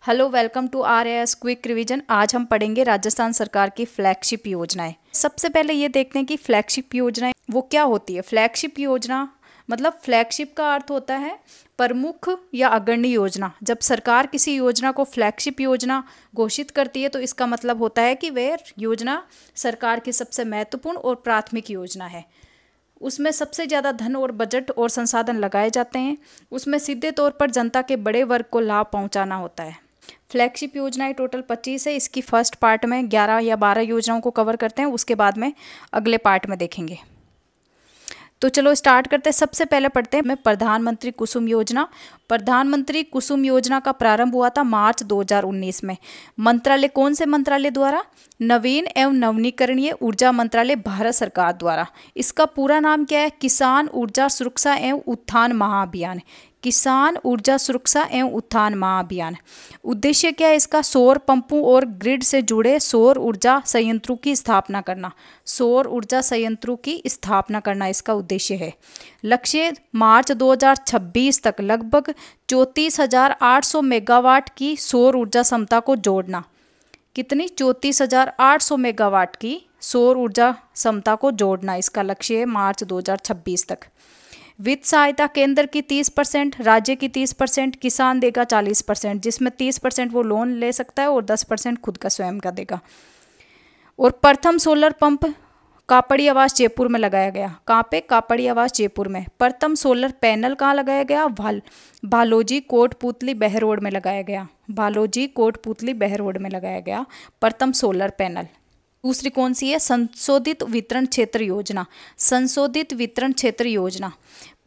Hello, welcome to RAS quick revision. आज हम पढ़ेंगे राजस्थान सरकार की फ्लैगशिप योजनाएं। सबसे पहले ये देखते हैं कि फ्लैगशिप योजनाएं वो क्या होती है। फ्लैगशिप योजना मतलब फ्लैगशिप का अर्थ होता है प्रमुख या अग्रणी योजना। जब सरकार किसी योजना को फ्लैगशिप योजना घोषित करती है तो इसका मतलब होता है कि वह योजना सरकार की सबसे महत्वपूर्ण और प्राथमिक योजना है। उसमें सबसे ज़्यादा धन और बजट और संसाधन लगाए जाते हैं। उसमें सीधे तौर पर जनता के बड़े वर्ग को लाभ पहुंचाना होता है। फ्लैगशिप योजनाएं टोटल 25 है। इसकी फर्स्ट पार्ट में 11 या 12 योजनाओं को कवर करते हैं, उसके बाद में अगले पार्ट में देखेंगे। तो चलो स्टार्ट करते हैं। सबसे पहले पढ़ते हैं प्रधानमंत्री कुसुम योजना। प्रधानमंत्री कुसुम योजना का प्रारंभ हुआ था मार्च 2019 में। मंत्रालय कौन से मंत्रालय द्वारा? नवीन एवं नवीनीकरणीय ऊर्जा मंत्रालय, भारत सरकार द्वारा। इसका पूरा नाम क्या है? किसान ऊर्जा सुरक्षा एवं उत्थान महाअभियान। किसान ऊर्जा सुरक्षा एवं उत्थान महाअभियान। उद्देश्य क्या है इसका? सौर पंपों और ग्रिड से जुड़े सौर ऊर्जा संयंत्रों की स्थापना करना। सौर ऊर्जा संयंत्रों की स्थापना करना इसका उद्देश्य है। लक्ष्य मार्च 2026 तक लगभग 34,800 मेगावाट की सौर ऊर्जा क्षमता को जोड़ना। कितनी? 34,800 मेगावाट की सौर ऊर्जा क्षमता को जोड़ना इसका लक्ष्य है मार्च 2026 तक। वित्त सहायता केंद्र की 30%, राज्य की 30%, किसान देगा 40%, जिसमें 30% वो लोन ले सकता है और 10% खुद का स्वयं का देगा। और प्रथम सोलर पंप कापड़ी आवास जयपुर में लगाया गया। कहाँ पे? कापड़ी आवास जयपुर में। प्रथम सोलर पैनल कहाँ लगाया गया? भालोजी कोटपुतली बहरोड में लगाया गया। भालोजी कोटपुतली बहरोड में लगाया गया प्रथम सोलर पैनल। दूसरी कौन सी है? संशोधित वितरण क्षेत्र योजना। संशोधित वितरण क्षेत्र योजना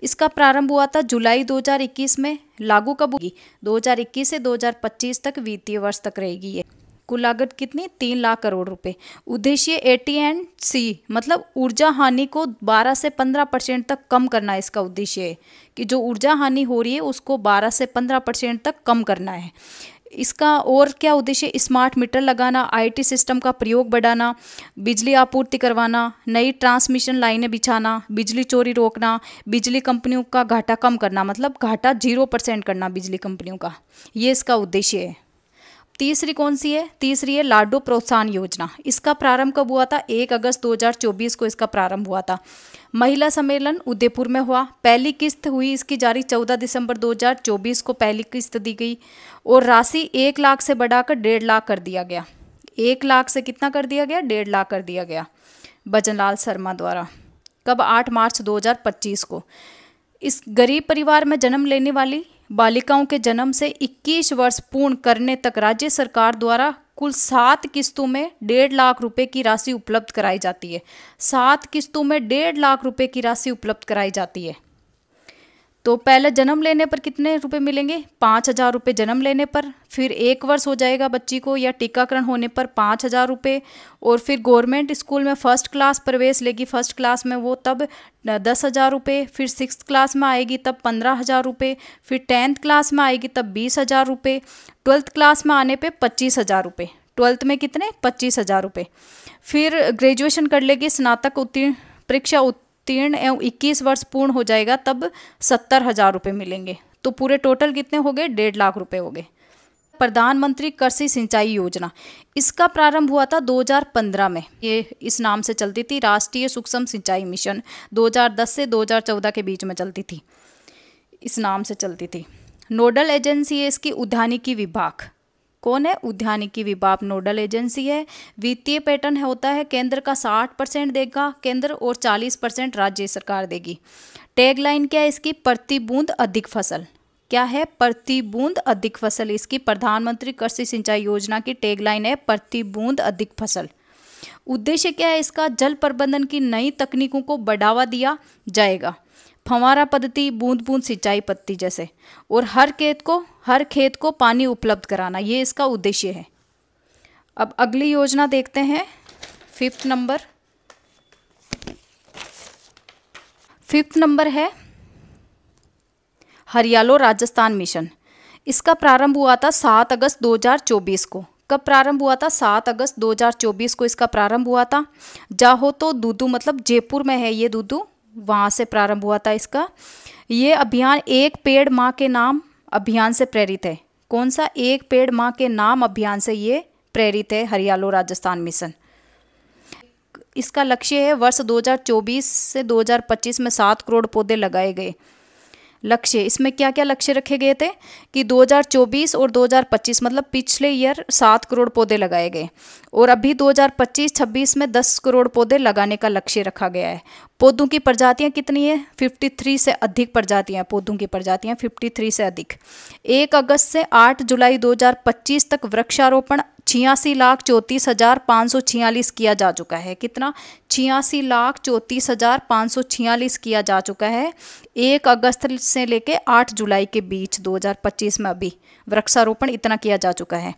इसका प्रारंभ हुआ था जुलाई 2021 में। लागू कब होगी? 2021 से 2025 तक वित्तीय वर्ष तक रहेगी ये। कुल लागत कितनी? 3 लाख करोड़ रुपए। उद्देश्य AT&C मतलब ऊर्जा हानि को 12 से 15% तक कम करना। इसका उद्देश्य है कि जो ऊर्जा हानि हो रही है उसको 12 से 15% तक कम करना है। इसका और क्या उद्देश्य? स्मार्ट मीटर लगाना, IT सिस्टम का प्रयोग बढ़ाना, बिजली आपूर्ति करवाना, नई ट्रांसमिशन लाइनें बिछाना, बिजली चोरी रोकना, बिजली कंपनियों का घाटा कम करना, मतलब घाटा 0% करना बिजली कंपनियों का। ये इसका उद्देश्य है। तीसरी कौन सी है? तीसरी है लाडो प्रोत्साहन योजना। इसका प्रारंभ कब हुआ था? 1 अगस्त 2024 को इसका प्रारंभ हुआ था। महिला सम्मेलन उदयपुर में हुआ। पहली किस्त हुई इसकी जारी 14 दिसंबर 2024 को पहली किस्त दी गई और राशि 1 लाख से बढ़ाकर 1.5 लाख कर दिया गया। 1 लाख से कितना कर दिया गया? 1.5 लाख कर दिया गया भजनलाल शर्मा द्वारा। कब? 8 मार्च 2025 को। इस गरीब परिवार में जन्म लेने वाली बालिकाओं के जन्म से 21 वर्ष पूर्ण करने तक राज्य सरकार द्वारा कुल 7 किस्तों में 1.5 लाख रुपए की राशि उपलब्ध कराई जाती है। 7 किस्तों में 1.5 लाख रुपए की राशि उपलब्ध कराई जाती है। तो पहले जन्म लेने पर कितने रुपए मिलेंगे? 5,000 रुपये जन्म लेने पर। फिर 1 वर्ष हो जाएगा बच्ची को या टीकाकरण होने पर 5,000 रुपये। और फिर गवर्नमेंट स्कूल में फर्स्ट क्लास प्रवेश लेगी, फर्स्ट क्लास में वो तब 10,000 रुपये। फिर 6th क्लास में आएगी तब 15,000 रुपये। फिर 10th क्लास में आएगी तब 20,000 रुपये। 12th क्लास में आने पे 25,000 रुपये। 12th में कितने? 25,000 रुपये। फिर ग्रेजुएशन कर लेगी, स्नातक परीक्षा उत्तीर्ण एवं 21 वर्ष पूर्ण हो जाएगा तब 70,000 रुपये मिलेंगे। तो पूरे टोटल कितने हो गए? 1.5 लाख रुपए हो गए। प्रधानमंत्री कृषि सिंचाई योजना इसका प्रारंभ हुआ था 2015 में। ये इस नाम से चलती थी, राष्ट्रीय सूक्ष्म सिंचाई मिशन। 2010 से 2014 के बीच में चलती थी, इस नाम से चलती थी। नोडल एजेंसी है इसकी उद्यानिकी विभाग। कौन है? उद्यानिकी विभाग नोडल एजेंसी है। वित्तीय पैटर्न होता है केंद्र का 60% देगा केंद्र और 40% राज्य सरकार देगी। टैगलाइन क्या है इसकी? प्रति बूंद अधिक फसल। क्या है? प्रति बूंद अधिक फसल। इसकी प्रधानमंत्री कृषि सिंचाई योजना की टैगलाइन है प्रति बूंद अधिक फसल। उद्देश्य क्या है इसका? जल प्रबंधन की नई तकनीकों को बढ़ावा दिया जाएगा। फव्वारा पद्धति, बूंद बूंद सिंचाई पद्धति जैसे, और हर खेत को पानी उपलब्ध कराना, ये इसका उद्देश्य है। अब अगली योजना देखते हैं। 5th नंबर है हरियालो राजस्थान मिशन। इसका प्रारंभ हुआ था 7 अगस्त 2024 को। कब प्रारंभ हुआ था? 7 अगस्त 2024 को इसका प्रारंभ हुआ था। जाहो तो दूदू मतलब जयपुर में है ये दूदू, वहाँ से प्रारंभ हुआ था इसका। ये अभियान एक पेड़ माँ के नाम अभियान से प्रेरित है। कौन सा? एक पेड़ माँ के नाम अभियान से ये प्रेरित है, हरियालो राजस्थान मिशन। इसका लक्ष्य है वर्ष 2024 से 2025 में 7 करोड़ पौधे लगाए गए। लक्ष्य, इसमें क्या क्या लक्ष्य रखे गए थे कि 2024 और 2025 मतलब पिछले ईयर 7 करोड़ पौधे लगाए गए और अभी 2025-26 में 10 करोड़ पौधे लगाने का लक्ष्य रखा गया है। पौधों की प्रजातियां कितनी है? 53 से अधिक प्रजातियां, पौधों की प्रजातियां 53 से अधिक। 1 अगस्त से 8 जुलाई 2025 तक वृक्षारोपण 86,34,546 किया जा चुका है। कितना? 86,34,546 किया जा चुका है 1 अगस्त से लेके 8 जुलाई के बीच 2025 में अभी वृक्षारोपण इतना किया जा चुका है।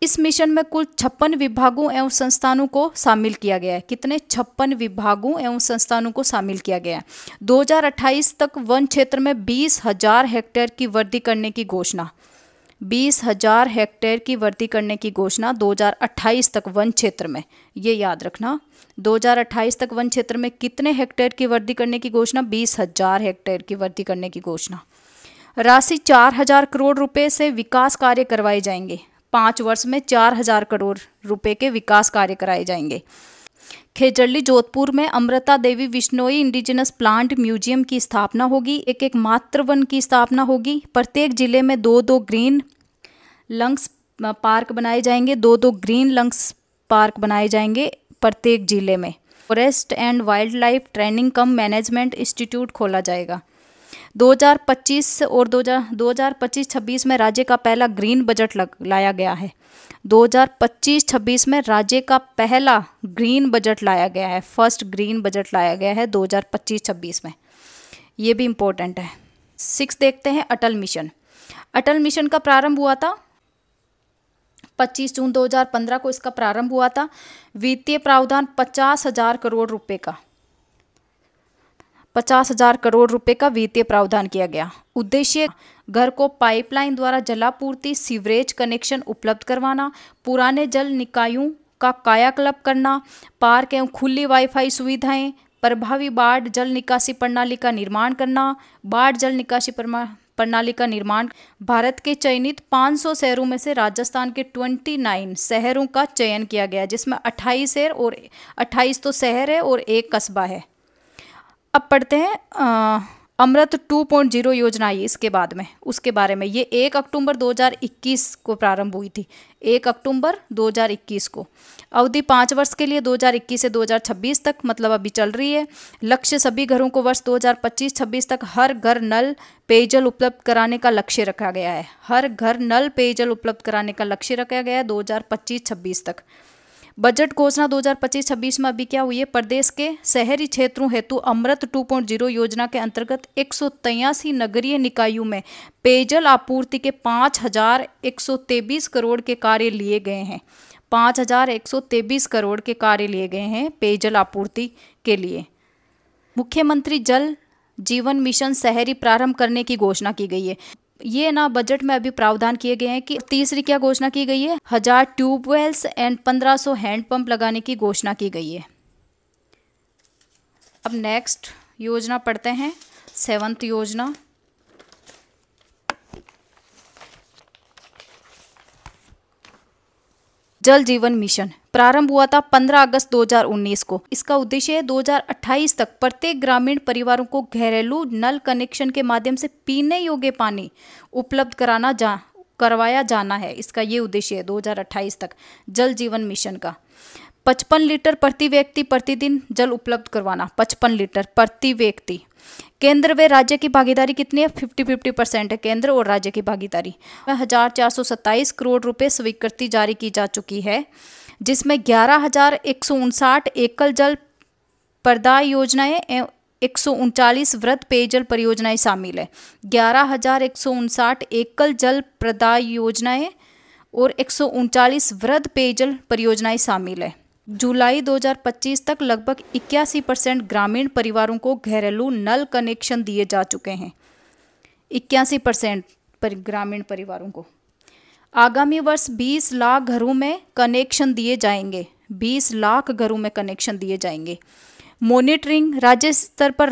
इस मिशन में कुल 56 विभागों एवं संस्थानों को शामिल किया गया है। कितने? 56 विभागों एवं संस्थानों को शामिल किया गया है। 2028 तक वन क्षेत्र में 20,000 हेक्टेयर की वृद्धि करने की घोषणा। 20,000 हेक्टेयर की वृद्धि करने की घोषणा 2028 तक वन क्षेत्र में, ये याद रखना। 2028 तक वन क्षेत्र में कितने हेक्टेयर की वृद्धि करने की घोषणा? 20,000 हेक्टेयर की वृद्धि करने की घोषणा। राशि 4,000 करोड़ रुपए से विकास कार्य करवाए जाएंगे। 5 वर्ष में 4,000 करोड़ रुपए के विकास कार्य कराए जाएंगे। खेजड़ली जोधपुर में Amrita Devi Bishnoi indigenous plant museum की स्थापना होगी। एक मातृ वन की स्थापना होगी। प्रत्येक जिले में 2-2 ग्रीन लंग्स पार्क बनाए जाएंगे। 2-2 ग्रीन लंग्स पार्क बनाए जाएंगे प्रत्येक जिले में। Forest and wild life training come management institute खोला जाएगा। 2025 और 2025-26 में राज्य का पहला ग्रीन बजट लाया गया है। 2025-26 में राज्य का पहला ग्रीन बजट लाया गया है। फर्स्ट ग्रीन बजट लाया गया है 2025-26 में। ये भी इम्पोर्टेंट है। 6 देखते हैं अटल मिशन। अटल मिशन का प्रारंभ हुआ था 25 जून 2015 को इसका प्रारंभ हुआ था। वित्तीय प्रावधान 50,000 करोड़ रुपए का 50,000 करोड़ रुपए का वित्तीय प्रावधान किया गया। उद्देश्य घर को पाइपलाइन द्वारा जलापूर्ति, सीवरेज कनेक्शन उपलब्ध करवाना, पुराने जल निकायों का कायाकल्प करना, पार्क एवं खुली वाईफाई सुविधाएं, प्रभावी बाढ़ जल निकासी प्रणाली का निर्माण करना, बाढ़ जल निकासी प्रणाली का निर्माण। भारत के चयनित 500 शहरों में से राजस्थान के 29 शहरों का चयन किया गया, जिसमें 28 शहर और 28 तो शहर है और 1 कस्बा है। अब पढ़ते हैं अमृत 2.0 योजना आई इसके बाद में, उसके बारे में। ये 1 अक्टूबर 2021 को प्रारंभ हुई थी। 1 अक्टूबर 2021 को। अवधि 5 वर्ष के लिए 2021 से 2026 तक, मतलब अभी चल रही है। लक्ष्य सभी घरों को वर्ष 2025-26 तक हर घर नल पेयजल उपलब्ध कराने का लक्ष्य रखा गया है। हर घर नल पेयजल उपलब्ध कराने का लक्ष्य रखा गया है 2025-26 तक। बजट घोषणा 2025-26 में अभी क्या हुई है? प्रदेश के शहरी क्षेत्रों हेतु अमृत 2.0 योजना के अंतर्गत 183 नगरीय निकायों में पेयजल आपूर्ति के 5,123 करोड़ के कार्य लिए गए हैं। 5,123 करोड़ के कार्य लिए गए हैं पेयजल आपूर्ति के लिए। मुख्यमंत्री जल जीवन मिशन शहरी प्रारंभ करने की घोषणा की गई है। ये ना बजट में अभी प्रावधान किए गए हैं कि तीसरी क्या घोषणा की गई है? 1000 ट्यूबवेल्स एंड 1500 हैंडपंप लगाने की घोषणा की गई है। अब नेक्स्ट योजना पढ़ते हैं, 7th योजना। जल जीवन मिशन प्रारंभ हुआ था 15 अगस्त 2019 को। इसका उद्देश्य है 2028 तक प्रत्येक ग्रामीण परिवारों को घरेलू नल कनेक्शन के माध्यम से पीने योग्य पानी उपलब्ध करवाया जाना है। इसका ये उद्देश्य है 2028 तक जल जीवन मिशन का। 55 लीटर प्रति व्यक्ति प्रतिदिन जल उपलब्ध करवाना। 55 लीटर प्रति व्यक्ति। केंद्र व राज्य की भागीदारी कितनी है? 50-50% है केंद्र और राज्य की भागीदारी। 1,427 करोड़ रुपए स्वीकृति जारी की जा चुकी है, जिसमें 11,159 एकल जल प्रदाय योजनाएं एवं 139 वृहद पेयजल परियोजनाएं शामिल है। 11,159 एकल जल प्रदाय योजनाएं और 139 वृहद पेयजल परियोजनाएं शामिल है। जुलाई 2025 तक लगभग 81% ग्रामीण परिवारों को घरेलू नल कनेक्शन दिए जा चुके हैं। 81% ग्रामीण परिवारों को। आगामी वर्ष 20 लाख घरों में कनेक्शन दिए जाएंगे। 20 लाख घरों में कनेक्शन दिए जाएंगे। मॉनिटरिंग राज्य स्तर पर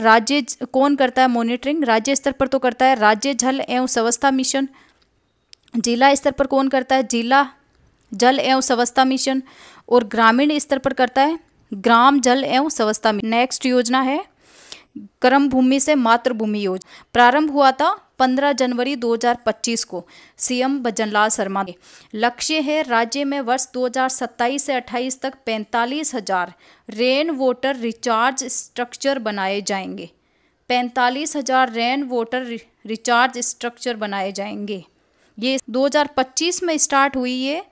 कौन करता है मॉनिटरिंग? राज्य स्तर पर तो करता है राज्य जल एवं स्वच्छता मिशन। जिला स्तर पर कौन करता है? जिला जल एवं स्वच्छता मिशन। और ग्रामीण स्तर पर करता है ग्राम जल एवं स्वच्छता मिशन। नेक्स्ट योजना है कर्म भूमि से मातृभूमि योजना। प्रारंभ हुआ था 15 जनवरी 2025 को सीएम भजनलाल शर्मा के। लक्ष्य है राज्य में वर्ष 2027 से 28 तक 45,000 रेन वाटर रिचार्ज स्ट्रक्चर बनाए जाएंगे। 45,000 रेन वाटर रिचार्ज स्ट्रक्चर बनाए जाएंगे। ये 2025 में स्टार्ट हुई है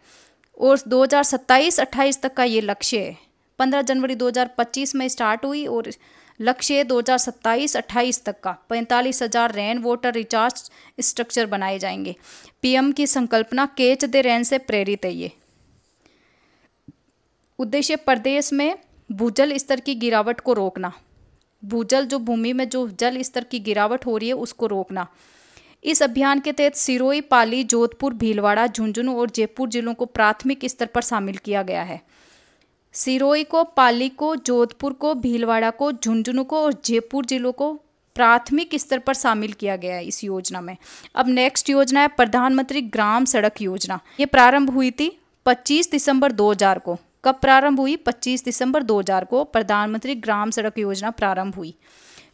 और 2027-28 तक का ये लक्ष्य है। 15 जनवरी 2025 में स्टार्ट हुई और लक्ष्य है 2027-28 तक का 45,000 रेन वाटर रिचार्ज स्ट्रक्चर बनाए जाएंगे। पीएम की संकल्पना कैच द रेन से प्रेरित है ये। उद्देश्य प्रदेश में भूजल स्तर की गिरावट को रोकना। भूजल जो भूमि में जो जल स्तर की गिरावट हो रही है उसको रोकना। इस अभियान के तहत सिरोही, पाली, जोधपुर, भीलवाड़ा, झुंझुनू और जयपुर जिलों को प्राथमिक स्तर पर शामिल किया गया है। सिरोही को, पाली को, जोधपुर को, भीलवाड़ा को, झुंझुनू को और जयपुर जिलों को प्राथमिक स्तर पर शामिल किया गया है इस योजना में। अब नेक्स्ट योजना है प्रधानमंत्री ग्राम सड़क योजना। ये प्रारंभ हुई थी 25 दिसंबर 2000 को। कब प्रारंभ हुई? 25 दिसंबर 2000 को प्रधानमंत्री ग्राम सड़क योजना प्रारंभ हुई।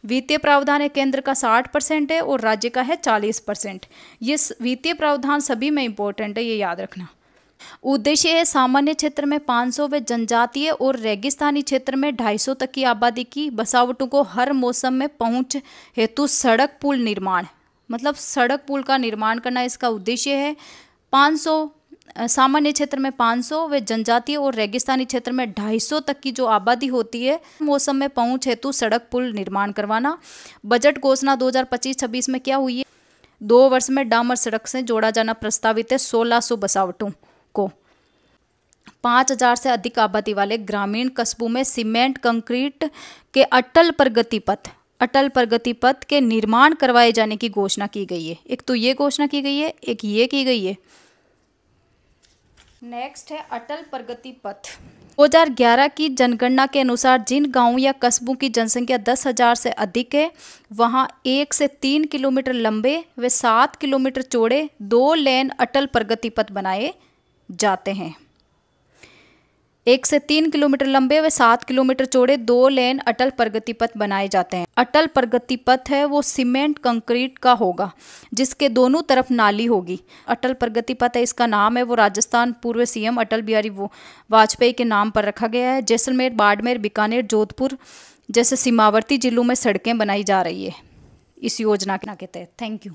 वित्तीय प्रावधान है केंद्र का 60% है और राज्य का है 40%। ये वित्तीय प्रावधान सभी में इंपॉर्टेंट है, ये याद रखना। उद्देश्य है सामान्य क्षेत्र में 500 व जनजातीय और रेगिस्तानी क्षेत्र में 250 तक की आबादी की बसावटों को हर मौसम में पहुंच हेतु सड़क पुल निर्माण, मतलब सड़क पुल का निर्माण करना इसका उद्देश्य है। 500 सामान्य क्षेत्र में 500 व जनजातीय और रेगिस्तानी क्षेत्र में 250 तक की जो आबादी होती है मौसम में पहुंच हेतु सड़क पुल निर्माण करवाना। बजट घोषणा 2025-26 में क्या हुई है? 2 वर्ष में डामर सड़क से जोड़ा जाना प्रस्तावित है 1600 बसावटों को। 5,000 से अधिक आबादी वाले ग्रामीण कस्बों में सीमेंट कंक्रीट के अटल प्रगति पथ के निर्माण करवाए जाने की घोषणा की गई है। एक तो ये घोषणा की गई है, एक ये की गई है। नेक्स्ट है अटल प्रगति पथ। 2011 की जनगणना के अनुसार जिन गांवों या कस्बों की जनसंख्या 10,000 से अधिक है वहां 1 से 3 किलोमीटर लंबे व 7 किलोमीटर चौड़े 2 लेन अटल प्रगति पथ बनाए जाते हैं। 1 से 3 किलोमीटर लंबे व 7 किलोमीटर चौड़े 2 लेन अटल प्रगति पथ बनाए जाते हैं। अटल प्रगति पथ है वो सीमेंट कंक्रीट का होगा जिसके दोनों तरफ नाली होगी। अटल प्रगति पथ है, इसका नाम है वो राजस्थान पूर्व सीएम अटल बिहारी वाजपेयी के नाम पर रखा गया है। जैसलमेर, बाड़मेर, बीकानेर, जोधपुर जैसे सीमावर्ती जिलों में सड़कें बनाई जा रही है इस योजना के तहत। Thank you.